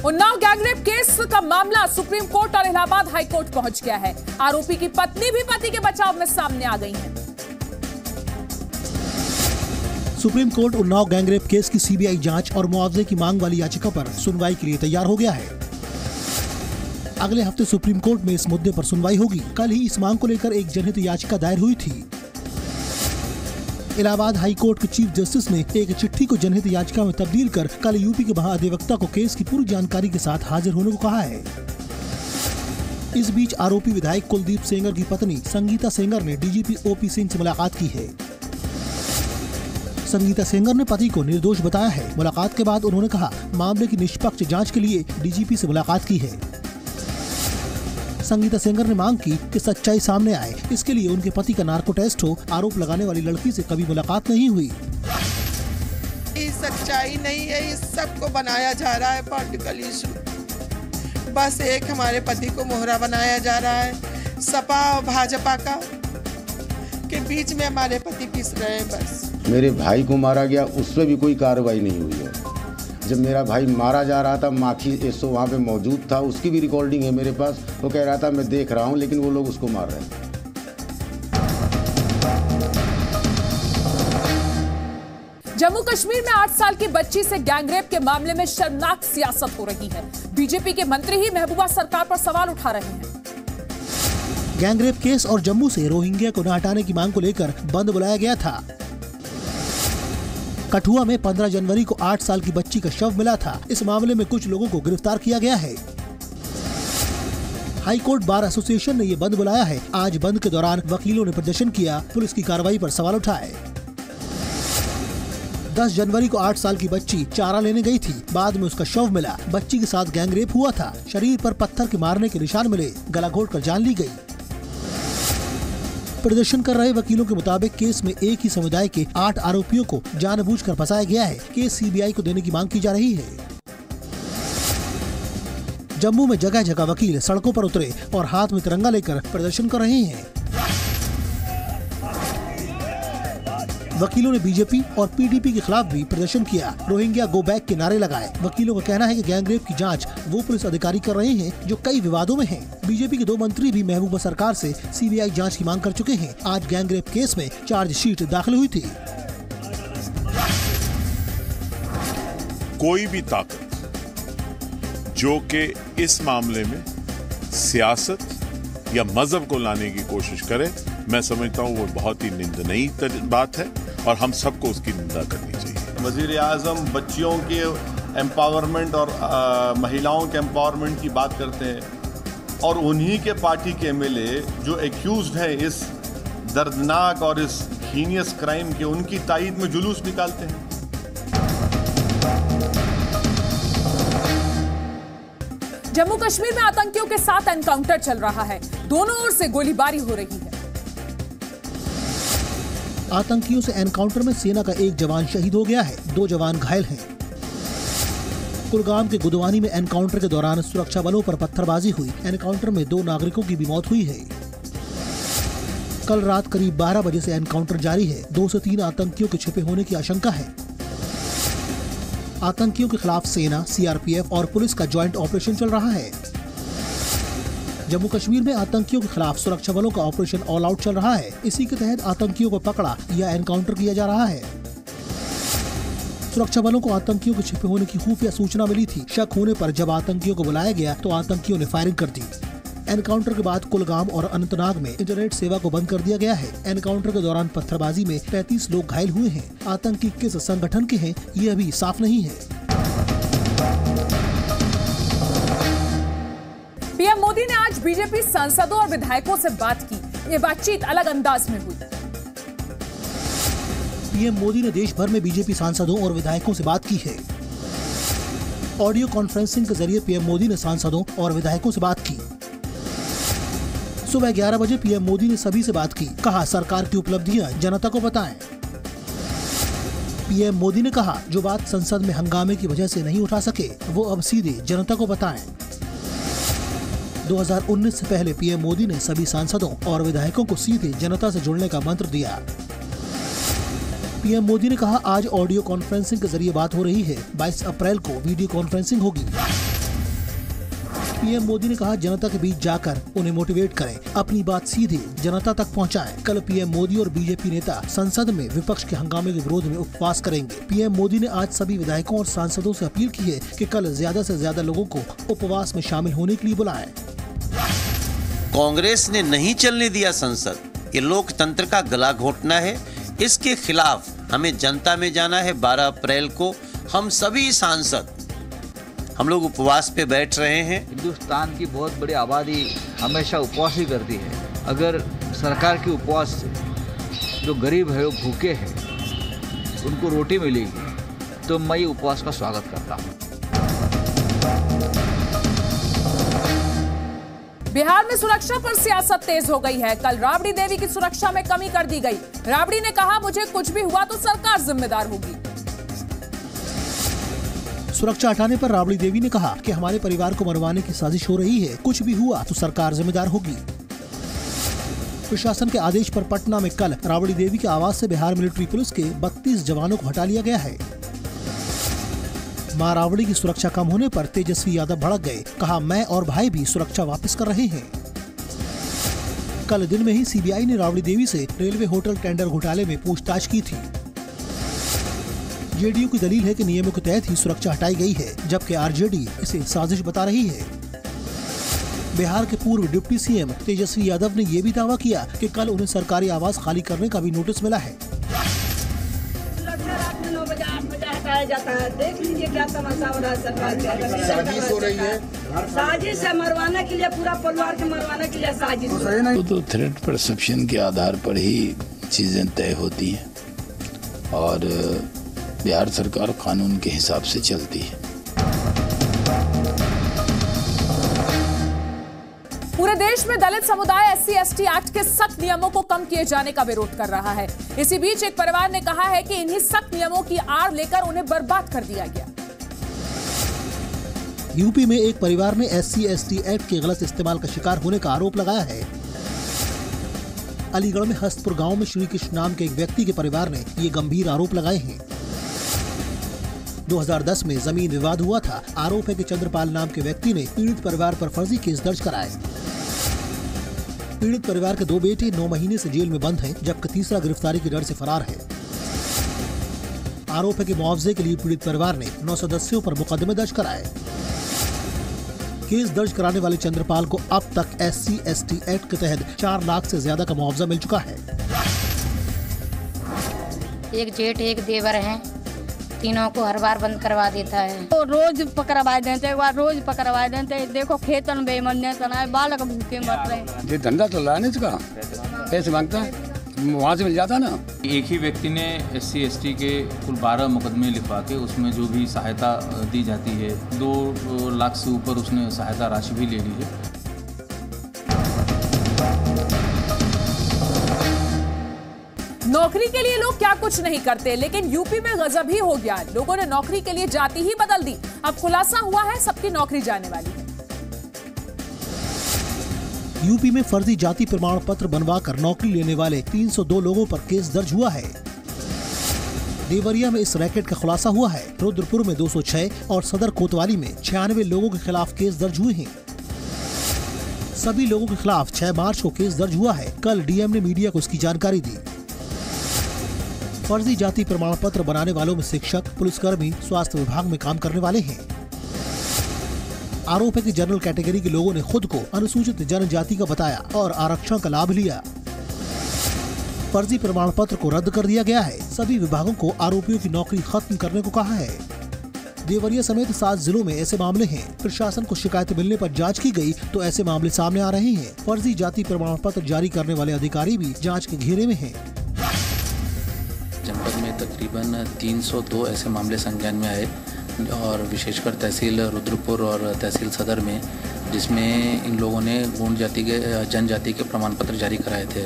Unnao gangrape case का मामला supreme court और इलाहाबाद हाई कोर्ट पहुंच गया है। आरोपी की पत्नी भी पति के बचाव में सामने आ गई है। Supreme Court Unnao gangrape case की सीबीआई जांच और मुआवजे की मांग वाली याचिका पर सुनवाई के लिए तैयार हो गया है। अगले हफ्ते सुप्रीम कोर्ट में इस मुद्दे पर सुनवाई होगी। कल ही इस मांग को लेकर एक जनहित याचिका दायर हुई थी। इलाहाबाद हाई कोर्ट के चीफ जस्टिस ने एक चिट्ठी को जनहित याचिका में तब्दील कर कल यूपी के महाधिवक्ता को केस की पूरी जानकारी के साथ हाजिर होने को कहा है। इस बीच आरोपी विधायक कुलदीप सेंगर की पत्नी संगीता सेंगर ने डीजीपी ओपी सिंह से मुलाकात की है। संगीता सेंगर ने पति को निर्दोष बताया है। मुलाकात के बाद उन्होंने कहा, मामले की निष्पक्ष जांच के लिए डीजीपी से मुलाकात की है। संगीता सेंगर ने मांग की कि सच्चाई सामने आए। इसके लिए उनके पति का नार्को टेस्ट हो। आरोप लगाने वाली लड़की से कभी मुलाकात नहीं हुई। ये सच्चाई नहीं है, इस सबको बनाया जा रहा है पॉलिटिकल इशू। बस एक हमारे पति को मोहरा बनाया जा रहा है सपा और भाजपा का के बीच में हमारे पति पिस रहे हैं। बस मेरे भाई को मारा गया, उस पर भी कोई कार्रवाई नहीं हुई है। जब मेरा भाई मारा जा रहा था, माखी एसओ वहाँ पे मौजूद था, उसकी भी रिकॉर्डिंग है मेरे पास। वो कह रहा था मैं देख रहा हूँ, लेकिन वो लोग उसको मार रहे हैं। जम्मू कश्मीर में 8 साल की बच्ची से गैंगरेप के मामले में शर्मनाक सियासत हो रही है। बीजेपी के मंत्री ही महबूबा सरकार पर सवाल उठा रहे हैं। गैंगरेप केस और जम्मू से रोहिंग्या को न हटाने की मांग को लेकर बंद बुलाया गया था। कठुआ में 15 जनवरी को 8 साल की बच्ची का शव मिला था। इस मामले में कुछ लोगों को गिरफ्तार किया गया है। हाई कोर्ट बार एसोसिएशन ने ये बंद बुलाया है। आज बंद के दौरान वकीलों ने प्रदर्शन किया, पुलिस की कार्रवाई पर सवाल उठाए। 10 जनवरी को 8 साल की बच्ची चारा लेने गई थी। बाद में उसका शव मिला। बच्ची के साथ गैंगरेप हुआ था। शरीर पर पत्थर के मारने के निशान मिले। गला घोटकर जान ली गई। प्रदर्शन कर रहे वकीलों के मुताबिक केस में एक ही समुदाय के 8 आरोपियों को जानबूझकर फंसाया गया है। केस सीबीआई को देने की मांग की जा रही है। जम्मू में जगह जगह वकील सड़कों पर उतरे और हाथ में तिरंगा लेकर प्रदर्शन कर रहे हैं। वकीलों ने बीजेपी और पीडीपी के खिलाफ भी प्रदर्शन किया। रोहिंग्या गो बैक के नारे लगाए। वकीलों का कहना है कि गैंगरेप की जांच वो पुलिस अधिकारी कर रहे हैं जो कई विवादों में हैं। बीजेपी के 2 मंत्री भी महबूबा सरकार से सीबीआई जांच की मांग कर चुके हैं। आज गैंगरेप केस में चार्जशीट दाखिल हुई थी। कोई भी ताकत जो कि इस मामले में सियासत या मजहब को लाने की कोशिश करे, मैं समझता हूँ वो बहुत ही निंदनीय बात है और हम सबको उसकी निंदा करनी चाहिए। वज़ीर आज़म बच्चियों के एम्पावरमेंट और महिलाओं के एम्पावरमेंट की बात करते हैं और उन्हीं के पार्टी के एमएलए जो एक्यूज्ड हैं इस दर्दनाक और इस हीनियस क्राइम के, उनकी तायद में जुलूस निकालते हैं। जम्मू कश्मीर में आतंकियों के साथ एनकाउंटर चल रहा है। दोनों ओर से गोलीबारी हो रही है। आतंकियों से एनकाउंटर में सेना का एक जवान शहीद हो गया है। 2 जवान घायल हैं। कुलगाम के गुदवानी में एनकाउंटर के दौरान सुरक्षा बलों पर पत्थरबाजी हुई। एनकाउंटर में 2 नागरिकों की भी मौत हुई है। कल रात करीब 12 बजे से एनकाउंटर जारी है। 2 से 3 आतंकियों के छिपे होने की आशंका है। आतंकियों के खिलाफ सेना, सीआरपीएफ और पुलिस का ज्वाइंट ऑपरेशन चल रहा है। जम्मू कश्मीर में आतंकियों के खिलाफ सुरक्षा बलों का ऑपरेशन ऑल आउट चल रहा है। इसी के तहत आतंकियों को पकड़ा या एनकाउंटर किया जा रहा है। सुरक्षा बलों को आतंकियों के छिपे होने की खुफिया सूचना मिली थी। शक होने पर जब आतंकियों को बुलाया गया तो आतंकियों ने फायरिंग कर दी। एनकाउंटर के बाद कुलगाम और अनंतनाग में इंटरनेट सेवा को बंद कर दिया गया है। एनकाउंटर के दौरान पत्थरबाजी में 35 लोग घायल हुए हैं। आतंकी किस संगठन के हैं ये अभी साफ नहीं है। पीएम मोदी ने आज बीजेपी सांसदों और विधायकों से बात की। ये बातचीत अलग अंदाज में हुई। पीएम मोदी ने देश भर में बीजेपी सांसदों और विधायकों से बात की है। ऑडियो कॉन्फ्रेंसिंग के जरिए पीएम मोदी ने सांसदों और विधायकों से बात की। सुबह 11 बजे पीएम मोदी ने सभी से बात की। कहा, सरकार की उपलब्धियां जनता को बताएं। पीएम मोदी ने कहा, जो बात संसद में हंगामे की वजह से नहीं उठा सके वो अब सीधे जनता को बताएं। 2019 से पहले पीएम मोदी ने सभी सांसदों और विधायकों को सीधे जनता से जुड़ने का मंत्र दिया। पीएम मोदी ने कहा, आज ऑडियो कॉन्फ्रेंसिंग के जरिए बात हो रही है। 22 अप्रैल को वीडियो कॉन्फ्रेंसिंग होगी। पीएम मोदी ने कहा जनता के बीच जाकर उन्हें मोटिवेट करें, अपनी बात सीधे जनता तक पहुंचाएं। कल पीएम मोदी और बीजेपी नेता संसद में विपक्ष के हंगामे के विरोध में उपवास करेंगे। पीएम मोदी ने आज सभी विधायकों और सांसदों से अपील की है कि कल ज्यादा से ज्यादा लोगों को उपवास में शामिल होने के लिए बुलाएं। कांग्रेस ने नहीं चलने दिया संसद, ये लोकतंत्र का गला घोंटना है। इसके खिलाफ हमें जनता में जाना है। 12 अप्रैल को हम सभी सांसद हम लोग उपवास पे बैठ रहे हैं। हिंदुस्तान की बहुत बड़ी आबादी हमेशा उपवास ही करती है। अगर सरकार की उपवास से जो गरीब है, वो भूखे हैं, उनको रोटी मिलेगी, तो मैं ये उपवास का स्वागत करता हूँ। बिहार में सुरक्षा पर सियासत तेज हो गई है। कल राबड़ी देवी की सुरक्षा में कमी कर दी गई। राबड़ी ने कहा, मुझे कुछ भी हुआ तो सरकार जिम्मेदार होगी। सुरक्षा हटाने पर राबड़ी देवी ने कहा कि हमारे परिवार को मरवाने की साजिश हो रही है, कुछ भी हुआ तो सरकार जिम्मेदार होगी। प्रशासन के आदेश पर पटना में कल राबड़ी देवी के आवास से बिहार मिलिट्री पुलिस के 32 जवानों को हटा लिया गया है। मां राबड़ी की सुरक्षा कम होने पर तेजस्वी यादव भड़क गए, कहा मैं और भाई भी सुरक्षा वापस कर रहे हैं। कल दिन में ही सीबीआई ने राबड़ी देवी से रेलवे होटल टेंडर घोटाले में पूछताछ की थी। जेडीयू की दलील है कि नियमों के तहत ही सुरक्षा हटाई गई है, जबकि आरजेडी इसे साजिश बता रही है। बिहार के पूर्व डिप्टी सीएम तेजस्वी यादव ने ये भी दावा किया कि कल उन्हें सरकारी आवास खाली करने का भी नोटिस मिला है। जाता है, देख लीजिए क्या तमाशा हो रहा है। सरकार साजिश हो रही है, साजिश है मरवाने के लिए, पूरा परिवार के मरवाने के लिए साजिश हो रही है। तो थ्रेट परसेप्शन के आधार पर ही चीजें तय होती हैं और बिहार सरकार कानून के हिसाब से चलती है। पूरे देश में दलित समुदाय SC/ST एक्ट के सख्त नियमों को कम किए जाने का विरोध कर रहा है। इसी बीच एक परिवार ने कहा है कि इन्हीं सख्त नियमों की आड़ लेकर उन्हें बर्बाद कर दिया गया। यूपी में एक परिवार ने SC/ST एक्ट के गलत इस्तेमाल का शिकार होने का आरोप लगाया है। अलीगढ़ में हस्तपुर गांव में श्री कृष्ण नाम के एक व्यक्ति के परिवार ने ये गंभीर आरोप लगाए हैं। 2010 में जमीन विवाद हुआ था। आरोप है कि चंद्रपाल नाम के व्यक्ति ने पीड़ित परिवार पर फर्जी केस दर्ज कराए। पीड़ित परिवार के 2 बेटे 9 महीने से जेल में बंद हैं, जबकि तीसरा गिरफ्तारी के डर से फरार है। आरोप है कि मुआवजे के लिए पीड़ित परिवार ने 9 सदस्यों पर मुकदमे दर्ज कराए। केस दर्ज कराने वाले चंद्रपाल को अब तक SC/ST एक्ट के तहत 4 लाख से ज्यादा का मुआवजा मिल चुका है। एक जेठ एक देवर हैं, तीनों को हर बार बंद करवा देता है। तो रोज पकड़वा देते, एक बार रोज पकड़वा देते। देखो खेतन बेमन तना बालक भूखे मर रहे। ये धंधा चल रहा है ना, इसका पैसे मांगता है, वहाँ से मिल जाता ना। एक ही व्यक्ति ने SC/ST के कुल 12 मुकदमे लिखवा के उसमें जो भी सहायता दी जाती है 2 लाख से ऊपर उसने सहायता राशि भी ले ली है। नौकरी के लिए लोग क्या कुछ नहीं करते, लेकिन यूपी में गजब ही हो गया। लोगों ने नौकरी के लिए जाति ही बदल दी। अब खुलासा हुआ है सबकी नौकरी जाने वाली है। यूपी में फर्जी जाति प्रमाण पत्र बनवाकर नौकरी लेने वाले 302 लोगों पर केस दर्ज हुआ है। देवरिया में इस रैकेट का खुलासा हुआ है। रुद्रपुर में 206 और सदर कोतवाली में 96 लोगों के खिलाफ केस दर्ज हुए हैं। सभी लोगों के खिलाफ 6 मार्च को केस दर्ज हुआ है। कल डीएम ने मीडिया को इसकी जानकारी दी। फर्जी जाति प्रमाण पत्र बनाने वालों में शिक्षक, पुलिसकर्मी, स्वास्थ्य विभाग में काम करने वाले हैं। आरोप है कि जनरल कैटेगरी के लोगों ने खुद को अनुसूचित जनजाति का बताया और आरक्षण का लाभ लिया। फर्जी प्रमाण पत्र को रद्द कर दिया गया है। सभी विभागों को आरोपियों की नौकरी खत्म करने को कहा है। देवरिया समेत 7 जिलों में ऐसे मामले हैं। प्रशासन को शिकायत मिलने पर जांच की गई तो ऐसे मामले सामने आ रहे हैं। फर्जी जाति प्रमाण पत्र जारी करने वाले अधिकारी भी जांच के घेरे में हैं। जनपद में तकरीबन 302 ऐसे मामले संज्ञान में आए और विशेषकर तहसील रुद्रपुर और तहसील सदर में, जिसमें इन लोगों ने गौंड जाति के जनजाति के प्रमाण पत्र जारी कराए थे।